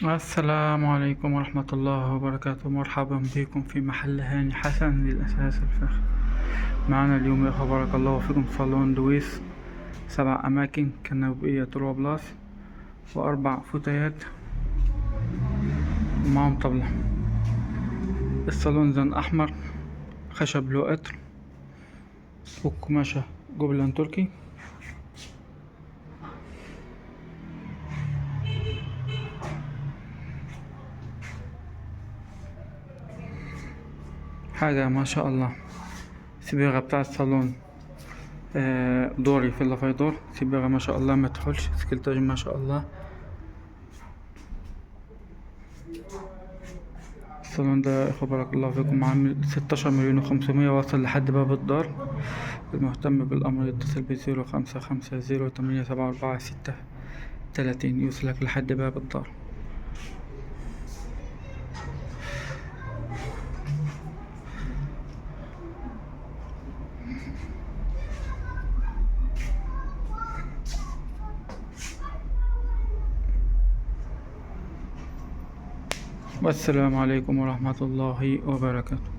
السلام عليكم ورحمة الله وبركاته. مرحبا بكم في محل هاني حسن للأساس الفخر. معنا اليوم يا أخو بارك الله فيكم صالون دويس، 7 أماكن كنبية تروا بلاس و4 فتيات ومعهم طبلة. الصالون زن أحمر، خشب لو قطر وقماشة جبلان تركي. حاجة ما شاء الله. الصباغة بتاع الصالون دوري في اللافيدور، صباغة ما شاء الله ما تحلش، سكلتاج ما شاء الله. الصالون ده اخو بارك الله فيكم عامل 16,500,000، واصل لحد باب الدار. المهتم بالامر يتصل ب0550874630 يوصلك لحد باب الدار. والسلام عليكم ورحمة الله وبركاته.